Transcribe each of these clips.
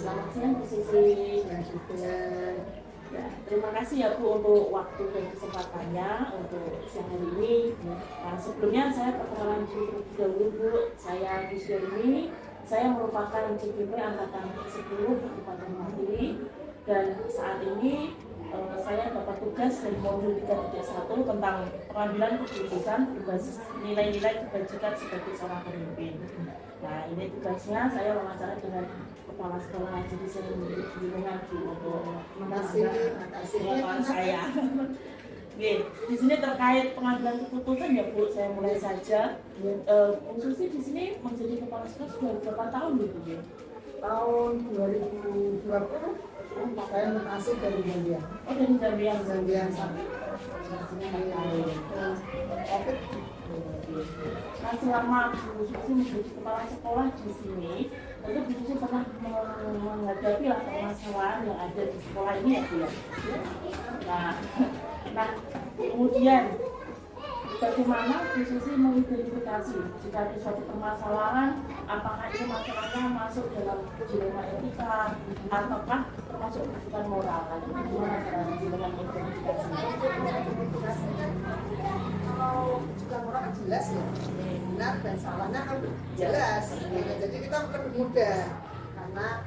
Selamat siang Bu Sisi. Dan juga Ya, terima kasih ya Bu untuk waktu dan kesempatannya untuk siang hari ini. Nah, sebelumnya saya perkenalan diri terlebih dahulu Bu. Saya Gus Dermi. Saya merupakan CPP Angkatan 10 Kabupaten Mandiri dan saat ini saya dapat tugas dari modul 3.1 tentang pengambilan keputusan berbasis nilai-nilai kebajikan sebagai seorang pemimpin. Nah, ini tugasnya saya wawancara dengan kepala sekolah, jadi saya memiliki bimbingan untuk makasih pengetahuan saya. Oke, di sini terkait pengambilan keputusan ya Bu, saya mulai saja. Bu Susi di sini menjadi kepala sekolah sudah berapa tahun gitu ya? tahun 2020 saya mutasi dari Zambia. Oh, dari Zambia. Sampai COVID. Nah, selama Bu Susi menjadi kepala sekolah di sini, tentu Bu Susi pernah menghadapi lah permasalahan yang ada di sekolah ini ya Bu ya. Nah, kemudian bagaimana Bu Susi mengidentifikasi jika ada suatu permasalahan, apakah ini masalahnya masuk dalam dilema etika ataukah termasuk kebutuhan moral? Nah, itu gimana cara dengan mengidentifikasinya? Kalau juga orang kan jelas ya, benar dan salahnya kan jelas. Jadi kita lebih mudah karena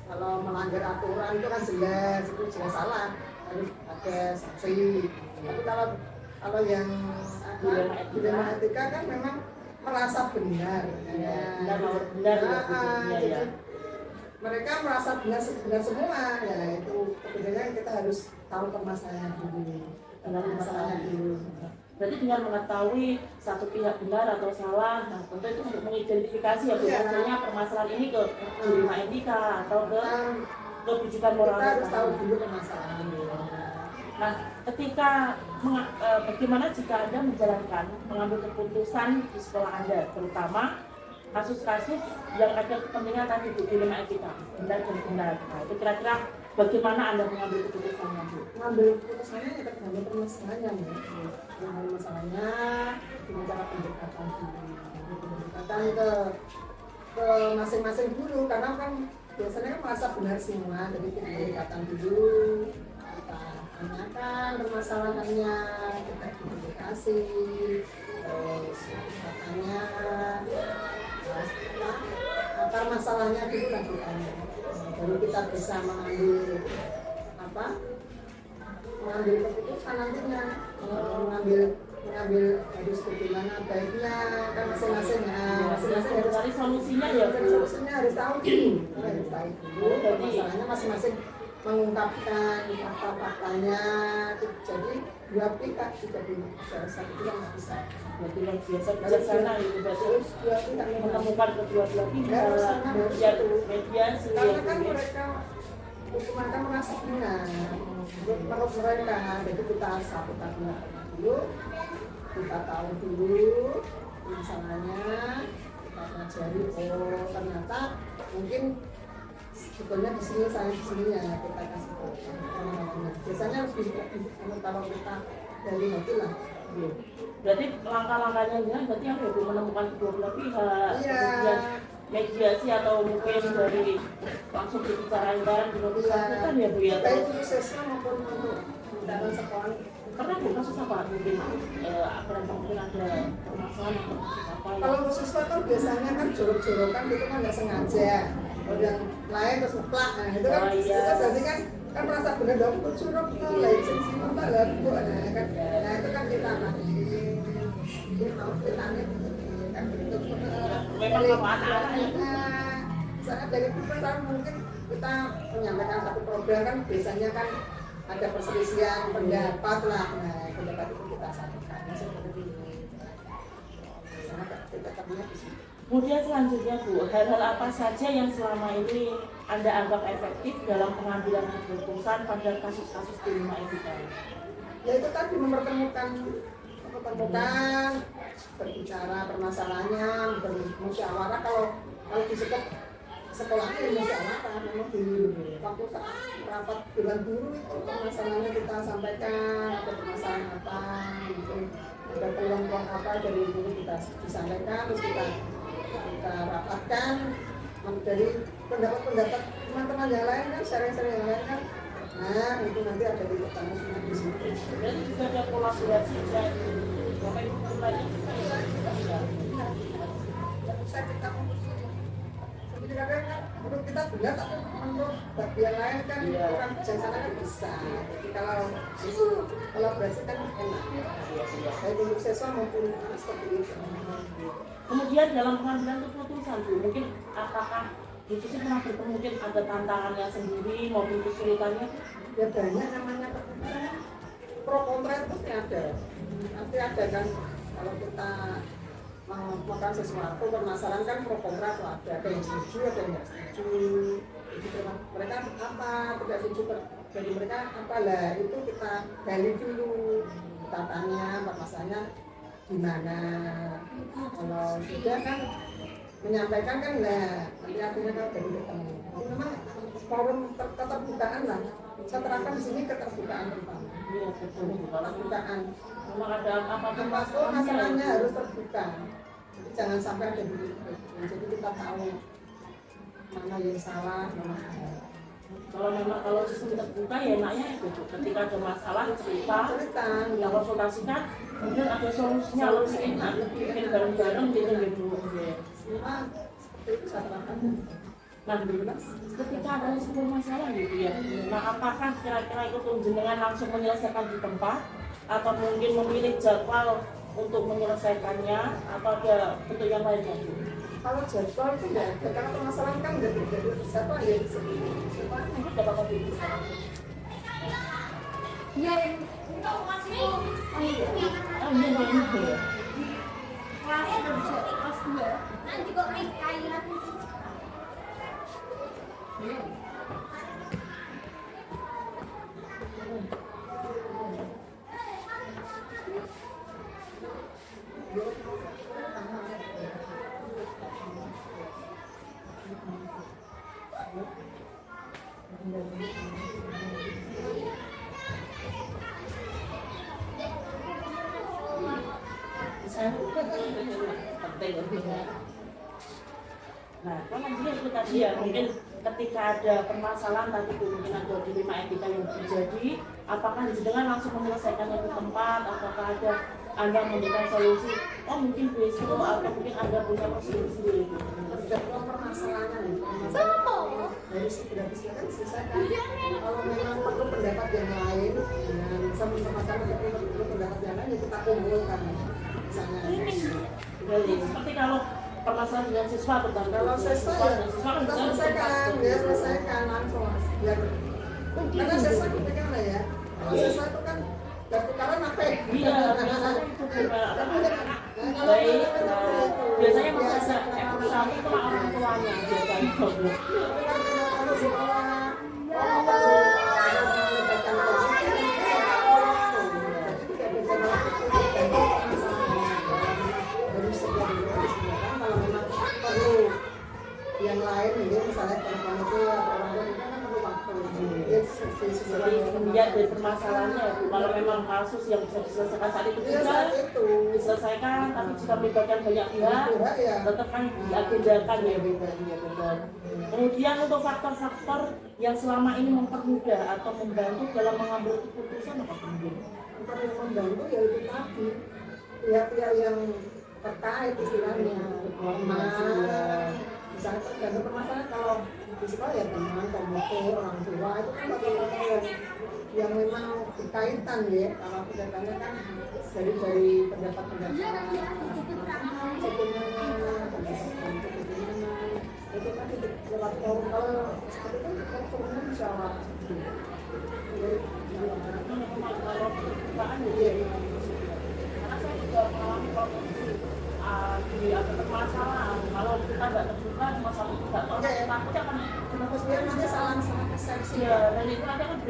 kalau melanggar aturan itu kan jelas, itu jelas salah, harus ada sanksi. Tapi kalau yang dilema etika kan memang merasa benar. Jadi mereka merasa benar semua. Ya itu kemudian kita harus tahu permasalahan dulu. Berarti dengan mengetahui satu pihak benar atau salah, nah tentu itu untuk mengidentifikasi ya biasanya permasalahan ini ke dilema etika atau ke kebijakan moral. Kita harus tahu dulu permasalahannya. Nah, ketika bagaimana jika Anda menjalankan mengambil keputusan di sekolah Anda, terutama kasus-kasus yang ada kepentingan tadi Bu, dilema etika, benar dan benar. Nah, itu kira-kira bagaimana Anda mengambil keputusannya Bu? Mengambil keputusannya kita mengambil permasalahannya, mengambil masalahnya dengan cara pendekatan ke masing-masing dulu, karena kan biasanya kan merasa benar semua, jadi pendekatan dulu, kita tanyakan permasalahannya, kita identifikasi, terus katanya akar masalahnya dulu lah kita, baru kita bisa mengambil keputusan nantinya, mengambil harus bagaimana baiknya kan masing-masing harus cari solusinya ya Bu. Solusinya harus tahu dulu masalahnya masing-masing, mengungkapkan fakta-faktanya. Jadi dua pihak tidak bisa satu yang nggak bisa. Berarti biasa bijaksana itu berarti Terus dua pihak menemukan kedua-dua pihak, mediasi. Karena kan mereka hukuman kan merasa benar menurut mereka, jadi kita satu dulu, kita tahu dulu masalahnya, kita pelajari, oh ternyata mungkin sebetulnya di sini ya kita kasih tahu. Biasanya lebih kalau kita dari hati lah. Berarti langkah-langkahnya berarti yang lebih menemukan kedua-dua pihak, kemudian mediasi atau mungkin dari langsung dibicarain bareng dengan bersangkutan ya Bu ya. Baik prosesnya maupun untuk dalam sekolah. Karena Bu kasus apa mungkin mungkin ada permasalahan atau kasus apa? Kalau siswa kan biasanya kan jorok-jorokan itu kan nggak sengaja. Kalau yang lain terus ngeplak, nah itu kan itu berarti kan merasa benar dong, kok jorok tuh, lain sisi apa lah bu, nah itu kan kita kan gitu. Memang kalau anak-anak Misalnya dari perusahaan mungkin kita menyampaikan satu program kan biasanya kan ada perselisihan pendapat lah, nah pendapat itu kita sampaikan seperti ini. Kita kerja di sini. Kemudian selanjutnya Bu, hal-hal apa saja yang selama ini Anda anggap efektif dalam pengambilan keputusan pada kasus-kasus dilema etika? Ya itu tadi mempertemukan, berbicara permasalahannya, bermusyawarah. Kalau di sekolahnya musyawarah, memang di waktu saat rapat dengan guru itu permasalahannya kita sampaikan, atau permasalahan apa, gitu. Ada peluang apa dari guru kita disampaikan, terus kita rapatkan, dari pendapat-pendapat teman-teman yang lain kan, sharing-sharing yang lain kan, nah itu nanti ada di ketemu semua di situ. Dan juga ada kolaborasi ya, bapak ibu lainnya juga ya. Saya kita seperti kadang kan menurut kita benar tapi menurut bagian lain kan orang bijaksana kan bisa. Jadi kalau kolaborasi kan enak. Baik untuk siswa maupun seperti itu. Kemudian dalam pengambilan keputusan Bu, mungkin apakah itu sih pernah bertemu mungkin ada tantangannya sendiri maupun kesulitannya? Ya banyak namanya keputusan pro kontra itu pasti ada. Nanti ada kan kalau kita melakukan sesuatu permasalahan kan pro kontra itu ada yang setuju ada yang tidak setuju. Jadi mereka apa tidak setuju dari mereka apa lah itu kita gali dulu tatanya permasalahannya gimana. Kalau sudah kan menyampaikan kan lah nanti akhirnya kan dari ketemu. Jadi memang forum keterbukaan lah. Saya terapkan di sini keterbukaan pertama. Iya betul. Keterbukaan. Memang ada apa-apa Masalahnya harus terbuka. Jadi jangan sampai ada di jadi kita tahu mana yang salah, mana yang benar. Kalau sistem terbuka ya enaknya itu Bu. Ketika ada masalah cerita, kita konsultasikan, kemudian ada solusinya lebih enak, bikin bareng-bareng gitu ya Bu. Seperti itu saya terapkan. Nah, ketika ada sebuah masalah gitu ya, nah apakah kira-kira itu jenengan langsung menyelesaikan di tempat atau mungkin memilih jadwal untuk menyelesaikannya atau ada bentuk yang lainnya Bu? Kalau jadwal itu enggak ada, karena permasalahan kan udah terjadi siapa ya di sini. Siapa Mungkin dapat kontribusi. Iya, Oh iya, ya. kelas 2. Nanti kok naik cairan. Nah, kan nantinya itu tadi ya, mungkin ketika ada permasalahan tadi mungkin ada dilema etika yang terjadi, apakah jenengan langsung menyelesaikannya di tempat, apakah ada Anda memberikan solusi, oh mungkin besok atau mungkin Anda punya prosedur sendiri. jadwal permasalahannya nih. Dari sudah kan selesaikan. Kalau memang perlu pendapat yang lain, sama-sama perlu pendapat yang lain, ya kita kumpulkan. Misalnya. Jadi, seperti kalau permasalahan dengan siswa tentang Kalau siswa ya kita selesaikan, ya selesaikan langsung biar karena siswa itu kan lah ya. Kalau siswa itu kan tukaran apa ya? Iya, biasanya itu juga baik. Biasanya masih ada evaluasi itu orang tuanya biasanya. Kalau sekolah yang lain ini misalnya teman itu atau orang itu kan perlu waktu. Jadi kemudian dari permasalahannya ya Bu, kalau memang kasus yang bisa diselesaikan saat itu juga diselesaikan, tapi jika melibatkan banyak pihak tetap kan diagendakan ya Bu. Kemudian untuk faktor-faktor yang selama ini mempermudah atau membantu dalam mengambil keputusan apa kemudian? Faktor yang membantu ya itu tadi pihak-pihak yang terkait istilahnya misalnya tergantung permasalahan kalau di sekolah ya teman, komunitas, orang tua itu kan faktor-faktor yang memang berkaitan ya. Kalau pendapatannya kan dari pendapat-pendapat itu kan lewat forum. Kalau seperti itu kan forumnya musyawarah. Kalau perbukaan ya, karena saya juga mengalami kondisi di ada permasalahan. Kalau kita nggak terbuka cuma satu tidak tahu, takutnya akan Terus dia nanti salah persepsi. ya, dan itu nanti akan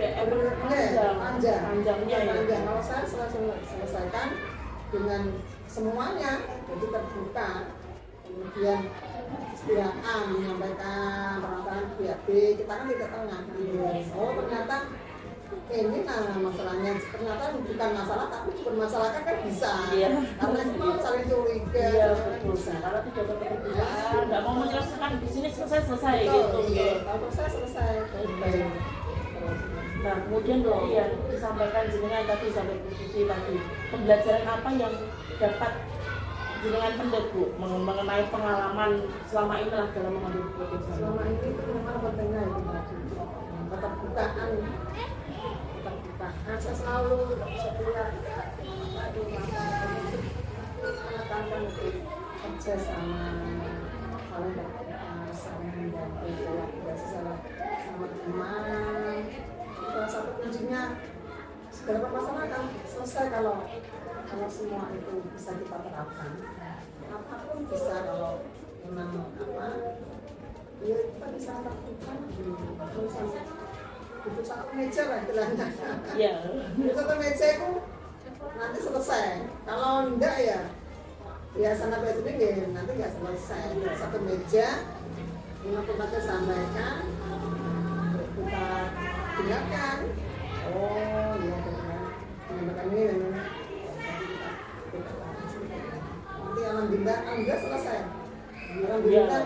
panjangnya ya. Kalau saya selesaikan dengan semuanya, jadi terbuka. Kemudian pihak A menyampaikan permasalahan pihak B, kita kan tidak tengah. Oh ternyata ini nah masalahnya ternyata bukan masalah tapi dipermasalahkan kan bisa. Iya. Karena itu mau saling curiga. Iya kan betul. bisa. Karena tidak ada keterbukaan, nggak mau menyelesaikan di sini selesai Betul, gitu. betul. Kalau saya selesai. Baik. Nah, kemudian dari yang disampaikan jenengan tadi sampai posisi tadi, pembelajaran apa yang dapat jenengan pendek Bu mengenai pengalaman selama ini lah dalam mengambil keputusan? Selama ini itu memang pentingnya itu tadi keterbukaan. Saya selalu setiap menekankan itu kerja sama saling berkomunikasi, saling membantu, kolaborasi sama teman. Salah satu kuncinya segala permasalahan selesai kalau semua itu bisa kita terapkan. Apapun bisa kalau memang ya kita bisa lakukan itu satu meja lah istilahnya. Iya. Itu satu meja itu nanti selesai. Kalau enggak ya sana presiden ya nanti nggak selesai. Satu meja yang kita sampaikan kita dengarkan. Oh iya benar. Menyampaikan ini dan ini. Nanti alhamdulillah selesai. Alhamdulillah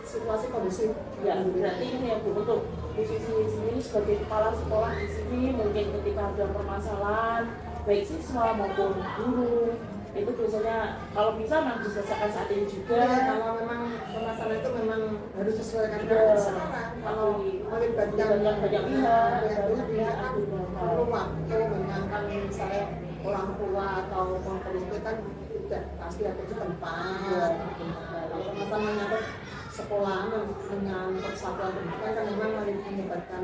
situasi kondisi. Ya, berarti ini ya Bu, untuk posisi sendiri sebagai kepala sekolah di sini mungkin ketika ada permasalahan baik siswa maupun guru itu biasanya kalau bisa memang diselesaikan saat ini juga. Ya, kalau memang permasalahan itu memang harus disesuaikan dengan sekarang. Kalau melibatkan banyak pihak kan perlu waktu menyenangkan misalnya orang tua atau pemerintah kan tidak pasti ada di tempat. Kalau permasalahan menyangkut sekolah menyangkut satuan pendidikan kan memang melibatkan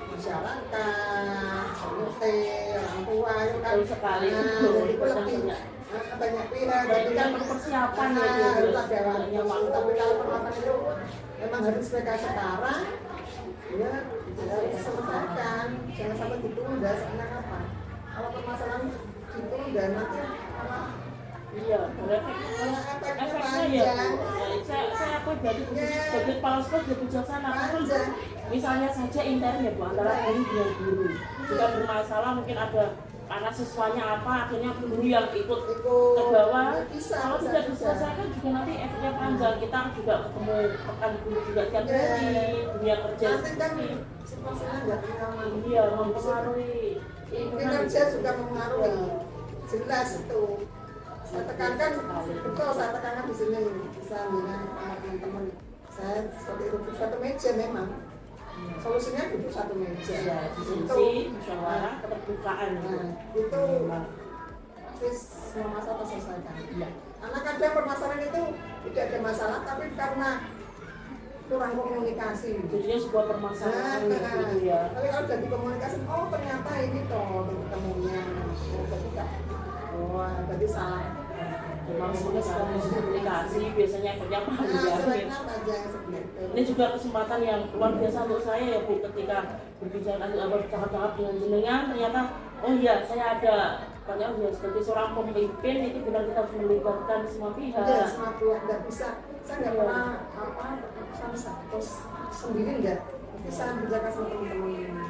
masyarakat, orang tua itu kan sekali jadi lebih banyak pihak dan kan persiapan harus ada waktu. Tapi kalau permasalahan itu memang harus mereka sekarang ya selesaikan, jangan sampai ditunda. Soalnya apa kalau permasalahan ditunda nanti iya, efeknya ya Bu. Saya pribadi sebagai kepala sekolah juga bijaksana karena misalnya saja intern ya Bu antara guru dengan guru jika bermasalah mungkin ada karena siswanya apa akhirnya guru yang ikut ke bawah kalau tidak diselesaikan juga nanti efeknya panjang kita juga ketemu rekan guru juga tiap hari dunia kerja nanti kan situasinya nggak nyaman. Iya mempengaruhi kinerja juga mempengaruhi jelas itu. Saya tekankan betul, saya tekankan di sini bisa dengan teman-teman saya seperti itu satu meja memang solusinya duduk satu meja ya diskusi musyawarah keterbukaan itu habis semua masalah terselesaikan. Iya. Karena kadang permasalahan itu tidak ada masalah tapi karena kurang komunikasi jadinya sebuah permasalahan gitu ya. Tapi kalau udah dikomunikasi oh ternyata ini toh ketemunya berarti salah. Maksudnya setelah komunikasi biasanya efeknya panjang. Ini juga kesempatan yang luar biasa untuk saya ya Bu ketika berbicara bercakap-cakap dengan jenengan ternyata oh iya saya ada banyak ya sebagai seorang pemimpin itu benar kita harus melibatkan semua pihak. Ya semua pihak nggak bisa. Saya nggak pernah terus sendiri nggak. Bisa berjaga sama teman-teman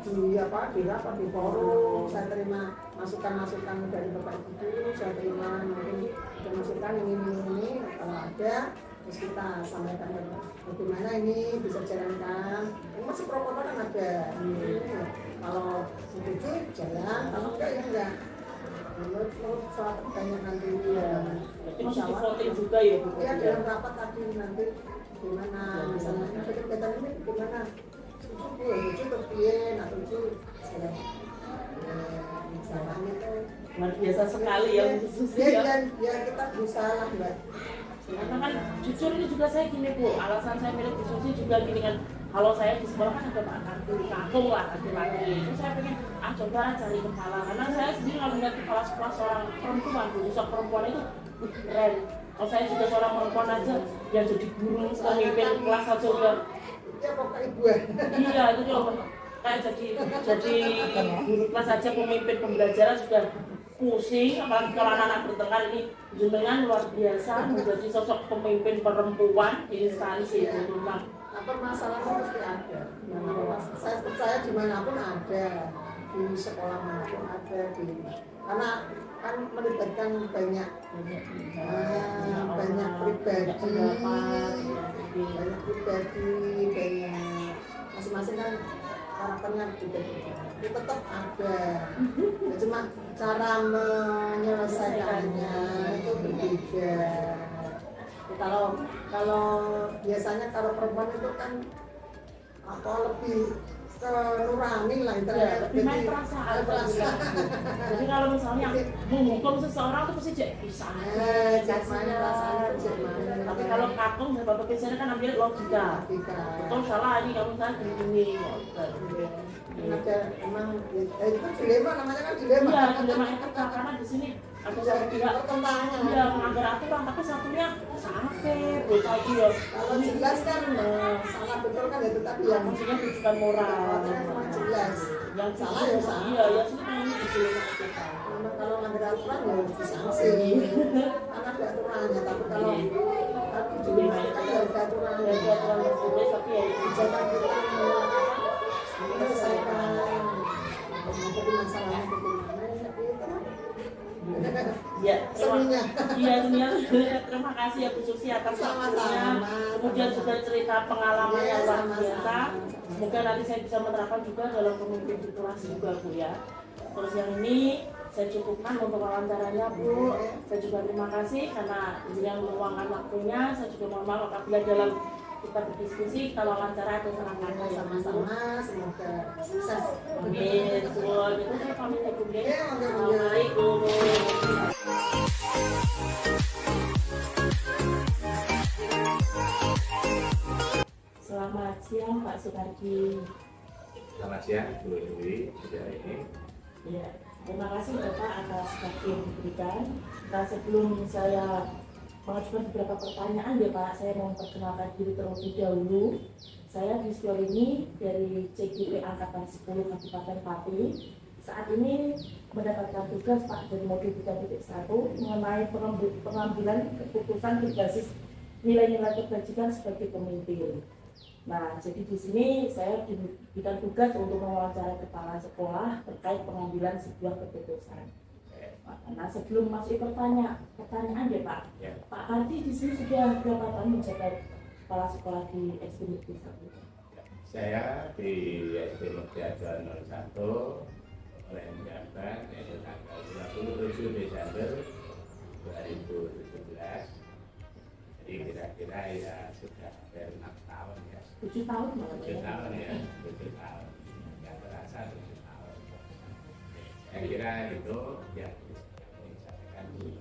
di forum saya terima masukan dari Bapak Ibu, saya terima mungkin masukan ini kalau ada terus kita sampaikan bagaimana ini bisa jalankan. Masih protokol kan ada. Kalau setuju jalan, kalau enggak ya enggak. Menurut soal pertanyaan nanti Berarti masih di voting juga ya Bu? Ya dalam rapat tadi nanti gimana misalnya kegiatan ini gimana itu piye atau itu misalnya itu luar biasa sekali ya diskusi ya. Ya kita berusaha lah Mbak. Karena kan jujur ini juga saya gini Bu, alasan saya milih diskusi juga gini kan kalau saya di sekolah kan ada Pak Kakung lah laki-laki itu saya pengen coba cari kepala karena saya sendiri kalau melihat kepala sekolah seorang perempuan Bu, sosok perempuan itu keren. Kalau saya juga seorang perempuan aja yang jadi guru pemimpin kelas aja udah ya pokok ibu iya itu loh kayak jadi guru kelas aja pemimpin pembelajaran sudah pusing apalagi kalau anak-anak bertengkar ini jenengan luar biasa menjadi sosok pemimpin perempuan ini sekali sih tentang apa masalahnya pasti ada. Saya percaya dimanapun ada, di sekolah manapun ada, karena kan melibatkan banyak banyak pribadi, banyak masing-masing kan karakternya beda-beda. Itu tetap ada. Ya, cuma cara menyelesaikannya itu berbeda. Kalau biasanya kalau perempuan itu kan apa lebih ke nurani lah lebih main perasaan. Jadi kalau misalnya menghukum seseorang itu pasti bisa tapi kalau kakung dan bapak biasanya kan ambil logika. Betul salah ini kamu kan gini. Emang itu dilema, namanya kan dilema. Iya, dilema itu karena di sini ada satu pihak dia melanggar aturan tapi satunya sakit bocah itu ya. Kalau jelas kan salah betul kan itu tadi yang maksudnya tujuan moral. Jelas. Yang salah ya salah. Iya, ya sih ini dilema kita. Kalau melanggar aturan ya disanksi. Karena ada aturannya, tapi kalau dilema itu ada aturannya. Ada aturan yang jelas tapi ya jangan kita menyelesaikan masalahnya ya, seninya. Terima kasih ya Bu Susi atas waktunya. Kemudian juga cerita pengalaman yang luar biasa. Semoga nanti saya bisa menerapkan juga dalam pemimpin di kelas juga Bu ya. Terus yang ini saya cukupkan untuk wawancaranya Bu. Saya juga terima kasih karena yang meluangkan waktunya. Saya juga mohon maaf apabila dalam kita berdiskusi, kita wawancara atau serangkanya sama-sama, semoga sukses. Amin. Semua itu saya pamit ya Bu. Assalamualaikum. Selamat siang Pak Sukardi. Selamat siang Bu Dewi, sudah ini. Ya, terima kasih Bapak atas waktu yang diberikan. Nah, sebelum saya mengajukan beberapa pertanyaan ya Pak, saya mau memperkenalkan diri terlebih dahulu. Saya Yuswa ini dari CGP Angkatan 10 Kabupaten Pati. Saat ini mendapatkan tugas Pak dari Modul 3.1 mengenai pengambilan keputusan berbasis nilai-nilai kebajikan sebagai pemimpin. Nah, jadi di sini saya diberikan tugas untuk mewawancarai kepala sekolah terkait pengambilan sebuah keputusan. Nah, sebelum masuk pertanyaan ya Pak, Ya. Pak Kardi di sini sudah berapa tahun menjabat kepala sekolah di SD Negeri 1? Saya di SD Negeri 01 oleh menjabat yaitu tanggal 27 Desember 2017. Jadi kira-kira ya sudah hampir 6 tahun ya. 7 tahun malah 7 tahun ya, 7 tahun. Yang terasa 7 tahun. Saya kira itu yang disampaikan dulu.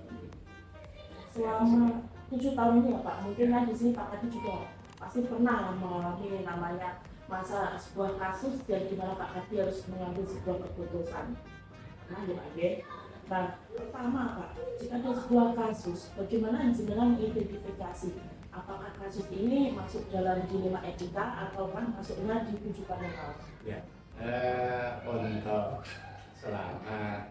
selama 7 tahun ini ya Pak, mungkin kan di sini Pak Kardi juga pasti pernah mengalami namanya masa sebuah kasus dan di mana Pak Kardi harus mengambil sebuah keputusan. Nah, ya Pak ya. Nah, pertama Pak, jika ada sebuah kasus, bagaimana jenengan mengidentifikasi apakah kasus ini masuk dalam dilema etika atau kan masuknya di tujuan moral? Ya, untuk selama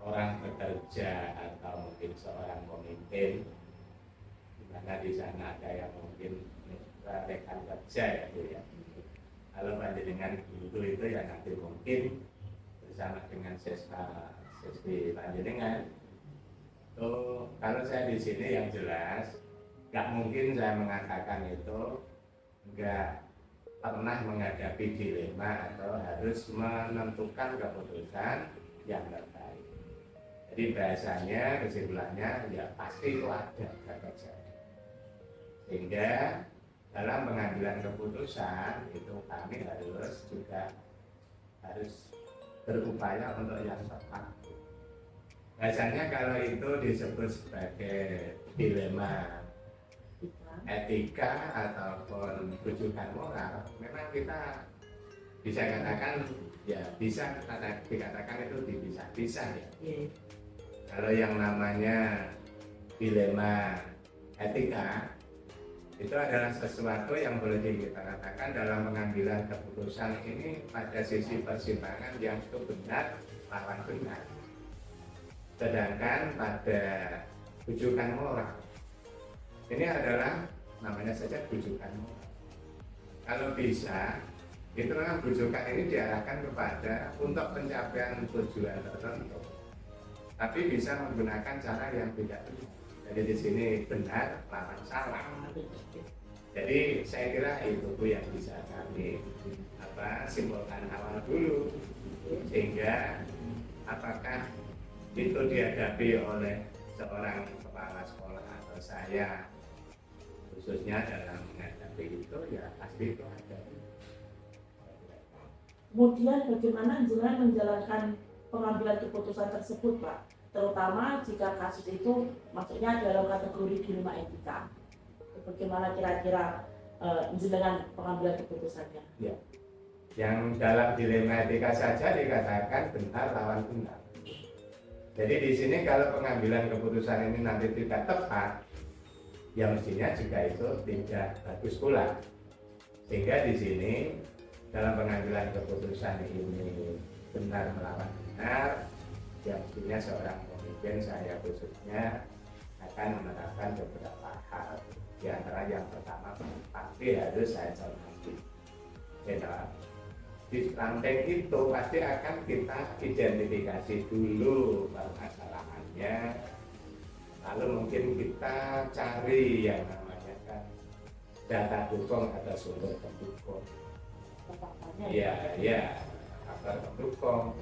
orang bekerja atau mungkin seorang pemimpin, di mana di sana ada yang mungkin rekan kerja ya Bu ya. Kalau panjenengan dulu itu ya nanti mungkin bersama dengan siswi panjenengan. Tuh, kalau saya di sini yang jelas, nggak mungkin saya mengatakan itu nggak pernah menghadapi dilema atau harus menentukan keputusan yang terbaik. Jadi bahasanya kesimpulannya ya pasti itu ada terjadi. Sehingga dalam pengambilan keputusan itu kami harus berupaya untuk yang tepat. Biasanya kalau itu disebut sebagai dilema etika ataupun rujukan moral, memang kita bisa katakan ya bisa dikatakan itu dipisah-pisah ya. Kalau yang namanya dilema etika itu adalah sesuatu yang boleh kita katakan dalam pengambilan keputusan ini pada sisi persimpangan yang itu benar lawan benar. Sedangkan pada rujukan moral ini adalah namanya saja rujukan moral. kalau bisa itu memang bujukan ini diarahkan kepada untuk pencapaian tujuan tertentu, tapi bisa menggunakan cara yang tidak benar. Jadi di sini benar lawan salah. Jadi saya kira itu tuh yang bisa kami simpulkan awal dulu, sehingga apakah itu dihadapi oleh seorang kepala sekolah atau saya khususnya dalam menghadapi itu, ya pasti itu ada. Kemudian bagaimana jenengan menjalankan pengambilan keputusan tersebut, Pak? Terutama jika kasus itu maksudnya dalam kategori dilema etika. Bagaimana kira-kira jenengan pengambilan keputusannya? Ya. Yang dalam dilema etika saja dikatakan benar lawan benar. Jadi di sini kalau pengambilan keputusan ini nanti tidak tepat, ya mestinya juga itu tidak bagus pula. Sehingga di sini dalam pengambilan keputusan ini benar melawan benar, ya mestinya seorang pemimpin, saya khususnya akan menerapkan beberapa hal. Di antara yang pertama pasti harus saya cermati. Di samping itu pasti akan kita identifikasi dulu permasalahannya, lalu mungkin kita cari yang namanya kan data dukung atau sumber pendukung. Iya, faktor pendukung.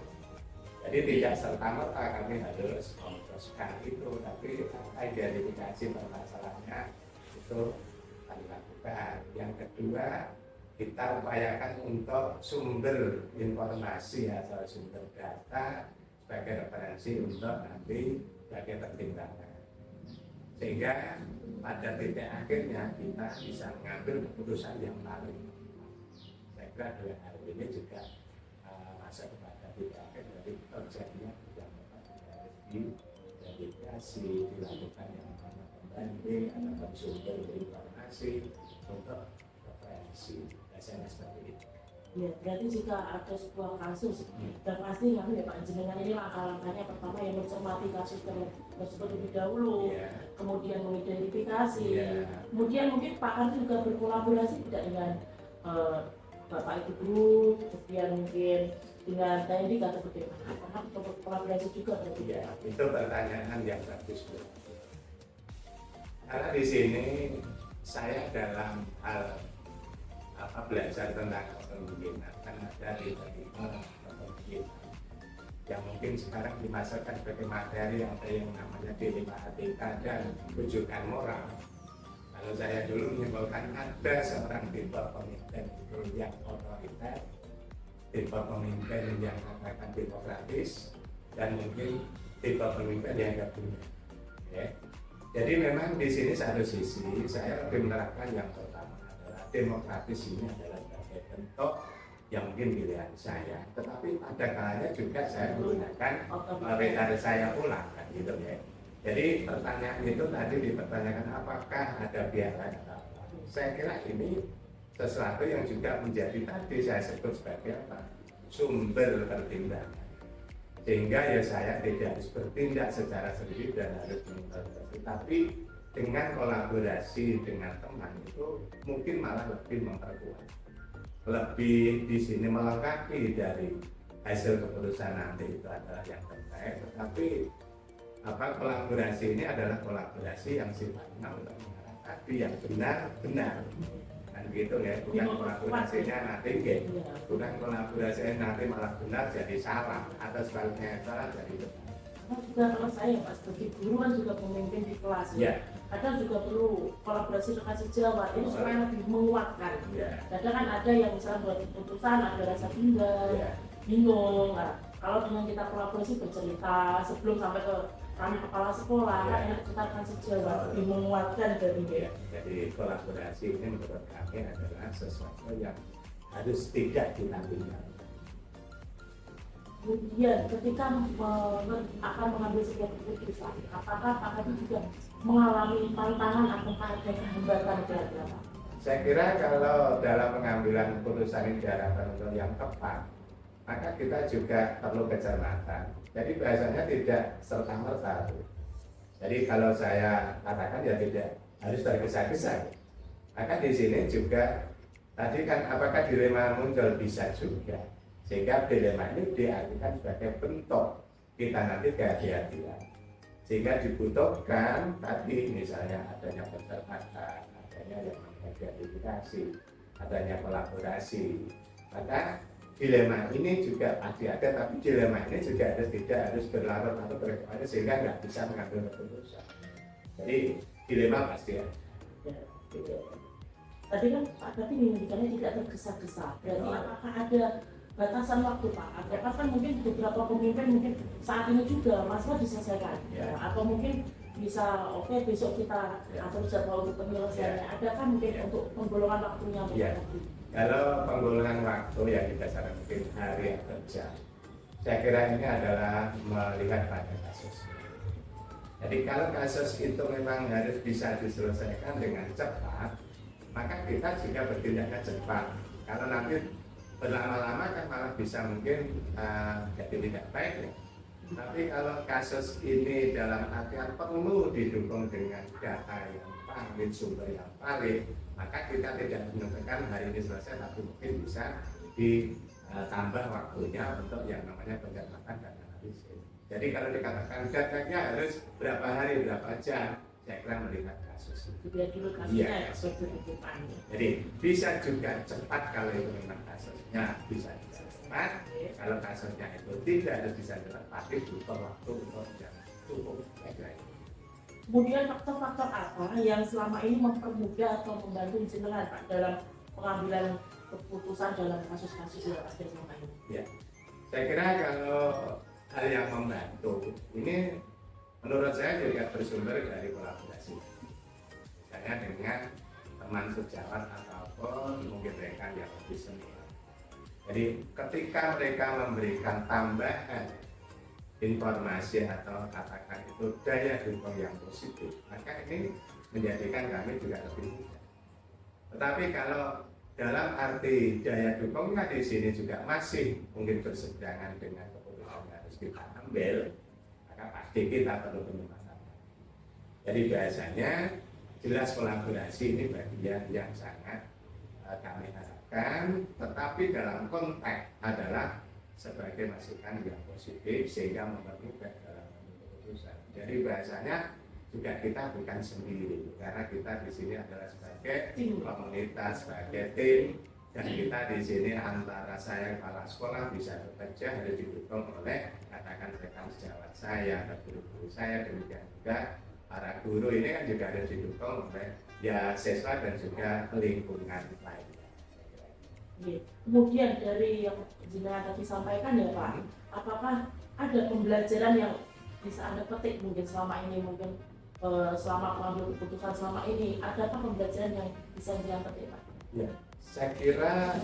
Jadi tidak serta-merta kami harus memutuskan itu, tapi identifikasi permasalahannya itu kami lakukan. Yang kedua, kita upayakan untuk sumber informasi atau sumber data sebagai referensi untuk nanti sebagai pertimbangan, sehingga pada titik akhirnya kita bisa mengambil keputusan yang paling. Saya kira dua hal ini juga masuk kepada titik akhir dari terjadinya yang harus diidentifikasi, dilakukan yang namanya pembanding atau sumber informasi untuk referensi. Biasanya seperti itu. Ya, berarti jika ada sebuah kasus, dan pasti kami ya Pak jenengan ini langkah-langkahnya pertama yang mencermati kasus tersebut lebih dahulu, kemudian mengidentifikasi, kemudian mungkin Pak Karti juga berkolaborasi tidak dengan Bapak Ibu Guru, kemudian mungkin dengan TNI atau bagaimana? Karena berkolaborasi juga berarti. Ya, itu pertanyaan yang bagus, Bu. Karena di sini saya dalam hal belajar tentang kepemimpinan kan ada di kepemimpinan yang mungkin sekarang dimasukkan sebagai materi, ada yang namanya dilema etika dan rujukan moral. Kalau saya dulu menyimpulkan ada seorang tipe pemimpin itu yang otoriter, tipe pemimpin yang katakan demokratis, dan mungkin tipe pemimpin yang gabungan. Ya. Jadi memang di sini satu sisi saya lebih menerapkan yang pertama, demokratis ini adalah sebagai bentuk yang mungkin pilihan saya, tetapi pada kalanya juga saya menggunakan metode saya ulang kan gitu ya. Jadi pertanyaan itu tadi dipertanyakan apakah ada pihak lain atau apa. Saya kira ini sesuatu yang juga menjadi tadi saya sebut sebagai apa, sumber pertimbangan, sehingga ya saya tidak harus bertindak secara sendiri dan harus mengintervensi, tapi dengan kolaborasi dengan teman itu mungkin malah lebih memperkuat, lebih di sini melengkapi dari hasil keputusan nanti itu adalah yang terbaik. Tetapi kolaborasi ini adalah kolaborasi yang sifatnya untuk mengarah tadi yang benar-benar kan gitu ya, bukan kolaborasinya nanti bukan kolaborasinya nanti malah benar jadi salah atau sebaliknya salah jadi benar. Karena juga kalau saya Pak sebagai guru kan juga pemimpin di kelas ya. Kadang juga perlu kolaborasi dengan sejawat itu supaya lebih menguatkan. Kadang kan ada yang misalnya buat keputusan ada rasa bingung. Nah, kalau dengan kita kolaborasi bercerita sebelum sampai ke ranah kepala sekolah, kan enak kita akan sejawat lebih menguatkan dari dia. Jadi kolaborasi ini menurut kami adalah sesuatu yang harus tidak ditinggalkan. Kemudian ketika akan mengambil sebuah keputusan, apakah Pak Hadi juga mengalami tantangan atau ada hambatan kira-kira? Saya kira kalau dalam pengambilan keputusan ini diarahkan untuk yang tepat, maka kita juga perlu kecermatan. Jadi bahasanya tidak serta-merta. Jadi kalau saya katakan ya tidak harus tergesa-gesa. Maka di sini juga Tadi kan apakah dilema muncul? Bisa juga. Sehingga dilema ini diartikan sebagai bentuk kita nanti kehati-hatian. Sehingga dibutuhkan tadi misalnya adanya pencermatan, adanya yang namanya gratifikasi, adanya kolaborasi. Maka dilema ini juga pasti ada, tapi dilema ini juga tidak harus berlarut-larut berkepada sehingga nggak bisa mengambil keputusan. Jadi dilema pasti ada. Ya, gitu. Tadi kan Pak Gati menginginkannya tidak tergesa-gesa. Berarti apakah ada batasan waktu Pak? Apakah kan mungkin beberapa pemimpin mungkin saat ini juga masalah diselesaikan, atau mungkin bisa oke, besok kita atur jadwal untuk penyelesaiannya. Ada kan mungkin untuk penggolongan waktunya? Kalau penggolongan waktu yang didasarkan mungkin hari atau jam, saya kira ini adalah melihat pada kasus. Jadi kalau kasus itu memang harus bisa diselesaikan dengan cepat, maka kita juga bertindaknya cepat. Kalau nanti berlama-lama kan malah bisa mungkin jadi tidak baik ya. Tapi kalau kasus ini dalam artian perlu didukung dengan data yang valid, sumber yang valid, maka kita tidak menentukan hari ini selesai, tapi mungkin bisa ditambah waktunya untuk yang namanya pencermatan dan analisis. Jadi kalau dikatakan datanya harus berapa hari, berapa jam, saya kira melihat kasus itu. Dilihat dulu kasusnya ya, jadi bisa juga cepat kalau itu memang kasusnya bisa cepat. Kalau kasusnya itu tidak harus bisa cepat, tapi butuh waktu untuk yang cukup. Kemudian faktor-faktor apa yang selama ini mempermudah atau membantu jenengan Pak dalam pengambilan keputusan dalam kasus-kasus yang ada selama ini? Ya, saya kira kalau hal yang membantu ini menurut saya juga bersumber dari kolaborasi. Misalnya dengan teman sejawat ataupun mungkin mereka yang lebih senior. Jadi ketika mereka memberikan tambahan informasi atau katakan itu daya dukung yang positif, maka ini menjadikan kami juga lebih mudah. Tetapi kalau dalam arti daya dukungnya di sini juga masih mungkin berseberangan dengan keputusan yang harus kita ambil, maka pasti kita perlu menyempatkan. Jadi biasanya jelas kolaborasi ini bagian yang sangat kami harapkan, tetapi dalam konteks adalah sebagai masukan yang positif sehingga mempermudah dalam keputusan. Jadi bahasanya juga kita bukan sendiri, karena kita di sini adalah sebagai komunitas, sebagai tim, dan kita di sini antara saya kepala sekolah bisa bekerja harus didukung oleh katakan rekan sejawat saya dan guru-guru saya, demikian juga para guru ini kan juga harus didukung oleh ya siswa dan juga lingkungan lainnya. Kemudian dari yang jenengan tadi sampaikan ya Pak, apakah ada pembelajaran yang bisa Anda petik mungkin selama ini, mungkin selama mengambil keputusan selama ini, adakah pembelajaran yang bisa jenengan petik Pak? Ya, saya kira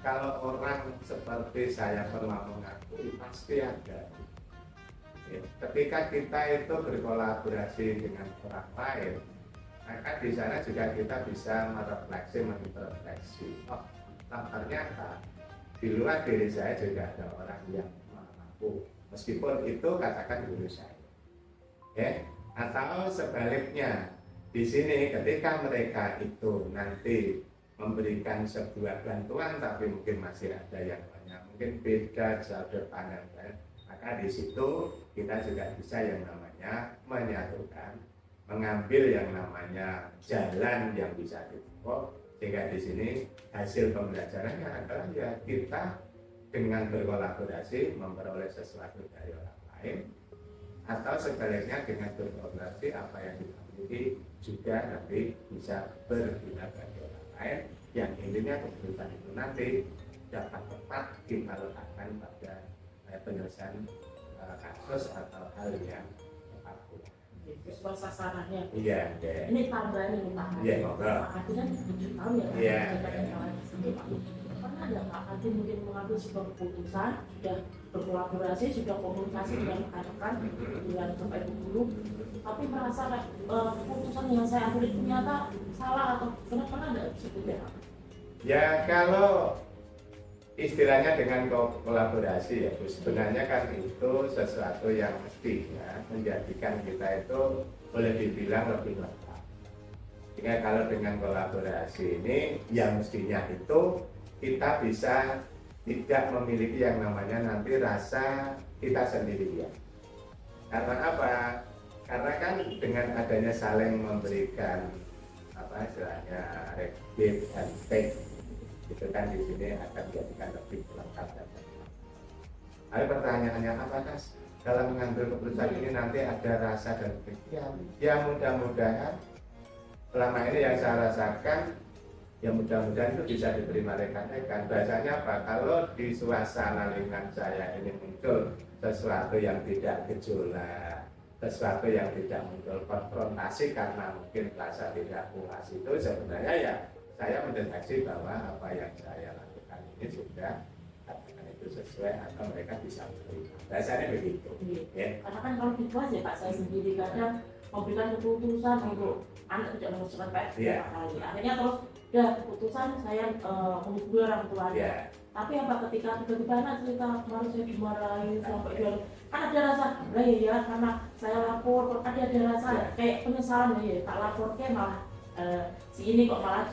kalau orang seperti saya pernah mengakui pasti ada. Ya, ketika kita itu berkolaborasi dengan orang lain, maka di sana juga kita bisa mengintrospeksi. Oh, ternyata di luar diri saya juga ada orang yang mampu, meskipun itu katakan guru saya. Ya, atau sebaliknya di sini ketika mereka itu nanti memberikan sebuah bantuan tapi mungkin masih ada yang banyak mungkin beda sudut pandang, maka di situ kita juga bisa yang namanya menyatukan, mengambil yang namanya jalan yang bisa ditempuh, sehingga di sini hasil pembelajarannya adalah ya kita dengan berkolaborasi memperoleh sesuatu dari orang lain, atau sebaliknya dengan berkolaborasi apa yang kita miliki juga nanti bisa berguna bagi orang lain, yang intinya keputusan itu nanti dapat tepat kita letakkan pada penyelesaian kasus atau hal yang tepat. Sesuai sasarannya. Iya. Ini tambahan ini Pak. Iya, ngobrol. Pak Hadi kan 7 tahun ya. Iya. Pernah ada Pak Hadi mungkin mengambil sebuah keputusan, sudah berkolaborasi, sudah komunikasi dengan rekan-rekan, dengan Bapak Ibu guru, tapi merasa keputusan yang saya ambil itu ternyata salah atau pernah ada seperti apa? Ya kalau istilahnya dengan kolaborasi ya, sebenarnya kan itu sesuatu yang mesti ya menjadikan kita itu boleh dibilang lebih lengkap. Sehingga kalau dengan kolaborasi ini, yang mestinya itu kita bisa tidak memiliki yang namanya nanti rasa kita sendirian. Karena apa? Karena kan dengan adanya saling memberikan apa istilahnya give and take, itu kan di sini akan dijadikan lebih lengkap dan lengkap. Ada pertanyaannya, apakah dalam mengambil keputusan ini nanti ada rasa dan pikiran? Ya mudah-mudahan selama ini yang saya rasakan, ya mudah-mudahan itu bisa diterima rekan-rekan. Bahasanya apa? Kalau di suasana lingkungan saya ini muncul sesuatu yang tidak gejolak, sesuatu yang tidak muncul konfrontasi karena mungkin rasa tidak puas, itu sebenarnya ya saya mendeteksi bahwa apa yang saya lakukan ini sudah katakan itu sesuai atau mereka bisa menerima. Bahasanya begitu. Ya. Karena kan kalau gitu aja Pak, saya sendiri kadang memberikan keputusan untuk anak tidak mengusulkan PR beberapa kali. Akhirnya terus ya keputusan saya menghubungi orang tuanya. Tapi apa ketika tiba-tiba anak cerita kemarin saya dimarahin sampai dia kan ada rasa ya karena saya lapor, kan ada rasa kayak penyesalan ya tak lapor kayak malah si ini kok malah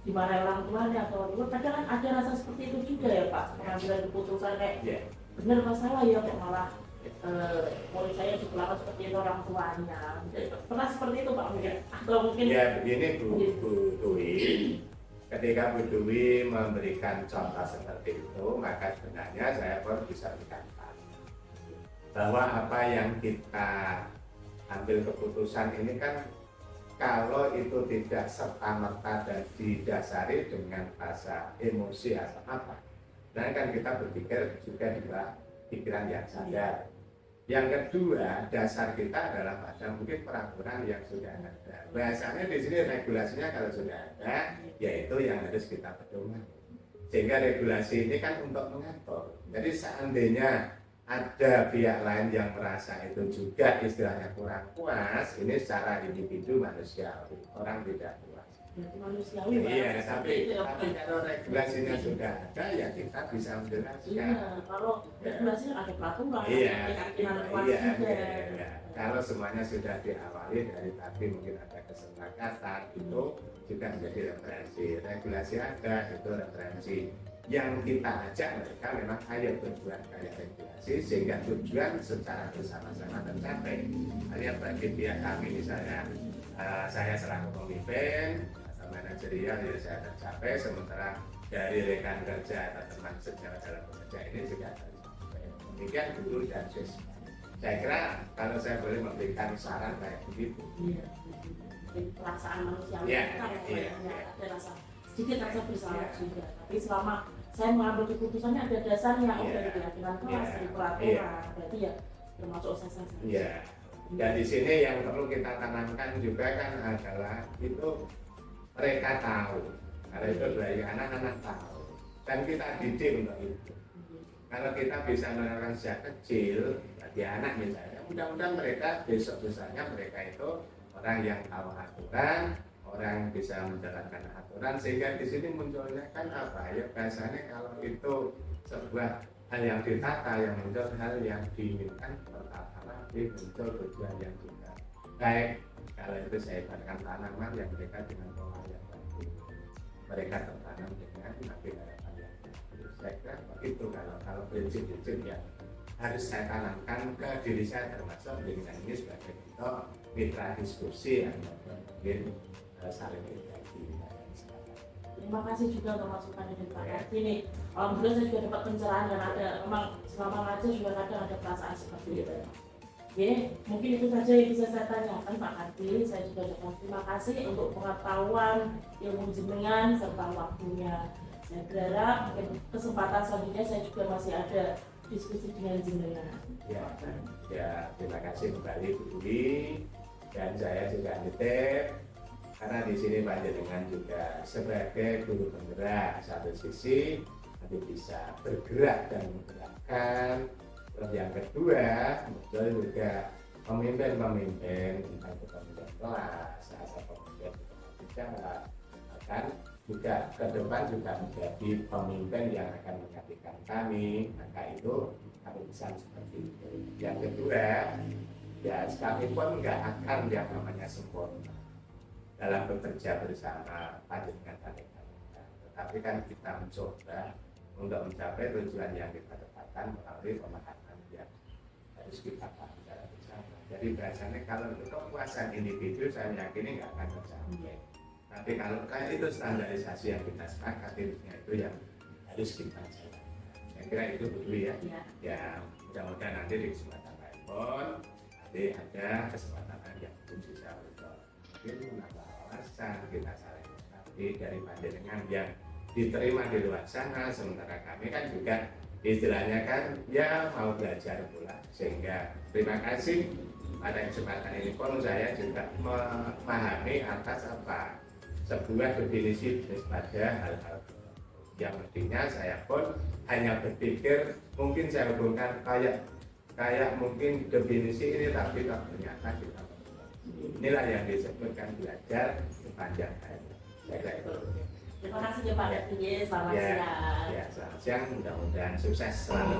dimarahin orang tuanya atau kadang kan ada rasa seperti itu juga ya Pak, pengambilan keputusan kayak bener masalah ya kok malah murid saya diperlakukan seperti itu orang tuanya. Pernah seperti itu Pak mungkin? Atau mungkin ya begini Bu Dwi, ketika Bu Dwi memberikan contoh seperti itu, maka sebenarnya saya pun bisa berkata bahwa apa yang kita ambil keputusan ini kan kalau itu tidak serta-merta dan didasari dengan rasa emosi atau apa, dan kan kita berpikir juga di pikiran yang sadar. Yang kedua, dasar kita adalah pada mungkin peraturan yang sudah ada. Bahasanya di sini regulasinya kalau sudah ada, yaitu yang harus kita pedoman. Sehingga regulasi ini kan untuk mengatur. Jadi seandainya ada pihak lain yang merasa itu juga istilahnya kurang puas, ini secara individu manusiawi, orang tidak puas. Manusiawi Iya, tapi kalau regulasinya sudah ada, ya kita bisa menjelaskan. Iya, kalau regulasinya ada peraturan, Iya. Iya. Kalau semuanya sudah diawali dari tadi mungkin ada kesepakatan, itu juga menjadi referensi. Regulasi ada, itu referensi. Yang kita ajak mereka memang ayo berbuat kayak regulasi sehingga tujuan secara bersama-sama tercapai. Hanya bagi pihak kami misalnya saya selaku pemimpin atau manajerial ya saya tercapai, sementara dari rekan kerja atau teman sejawat dalam bekerja ini juga tercapai. Demikian guru dan siswa. Saya kira kalau saya boleh memberikan saran kayak begitu. Iya. Perasaan manusiawi ada rasa sedikit rasa bersalah juga. Tapi selama saya mengambil keputusannya ada dasarnya, dari keyakinan kelas, dari peraturan, berarti ya termasuk saya. Iya. Dan di sini yang perlu kita tanamkan juga kan adalah itu mereka tahu, kalau itu dari anak-anak tahu, dan kita didik untuk itu. Kalau kita bisa menerapkan sejak kecil bagi anak misalnya, mudah-mudahan mereka besok-besoknya mereka itu orang yang tahu aturan, orang bisa menjalankan aturan, sehingga di sini munculnya kan apa ya, biasanya kalau itu sebuah hal yang ditata, yang muncul hal yang diinginkan tertata lagi, muncul tujuan yang juga baik. Kalau itu saya ibaratkan tanaman yang mereka dengan pola yang baik, mereka tertanam dengan nabi harapan yang bagus. Saya kira begitu kalau prinsip-prinsip yang harus saya tanamkan ke diri saya, termasuk dengan ini sebagai bentuk mitra diskusi atau mungkin saling berbagi. Terima kasih juga untuk masukannya dari Pak Kardi ini. Alhamdulillah saya juga dapat pencerahan dan ada memang selama ngajar juga kadang ada perasaan seperti itu. Oke, mungkin itu saja yang bisa saya tanyakan Pak Kardi. Saya juga ucapkan terima kasih untuk pengetahuan, ilmu jenengan serta waktunya. Saya berharap mungkin kesempatan selanjutnya saya juga masih ada diskusi dengan jenengan. Ya, terima kasih kembali Bu Dwi, dan saya juga nitip karena di sini panjenengan juga sebagai guru penggerak satu sisi nanti bisa bergerak dan menggerakkan. Terus yang kedua betul juga pemimpin-pemimpin entah itu pemimpin kelas atau pemimpin bicara akan juga ke depan juga menjadi pemimpin yang akan menggantikan kami, maka itu kami bisa seperti itu. Yang kedua ya sekalipun nggak akan yang namanya sempurna, dalam bekerja bersama panjenengan panjenengan. Tetapi kan kita mencoba untuk mencapai tujuan yang kita tetapkan melalui pemahaman yang harus kita pahami secara bersama. Jadi biasanya kalau untuk kepuasan individu saya meyakini nggak akan tercapai. Tapi kalau kayak itu standarisasi yang kita sepakati itu yang harus kita jalankan. Saya kira itu dulu ya. Ya mudah-mudahan nanti di kesempatan lain pun nanti ada kesempatan yang pun bisa untuk mungkin menambah wawasan kita saling tapi dari panjenengan yang diterima di luar sana, sementara kami kan juga istilahnya kan ya mau belajar pula, sehingga terima kasih pada kesempatan ini pun saya juga memahami atas apa sebuah definisi pada hal-hal yang mestinya saya pun hanya berpikir mungkin saya hubungkan kayak mungkin definisi ini, tapi ternyata kita inilah yang disebutkan belajar sepanjang hari. Saya kira itu. Terima kasih ya Pak Dapinye, selamat siang. Ya, selamat siang, mudah-mudahan sukses selalu.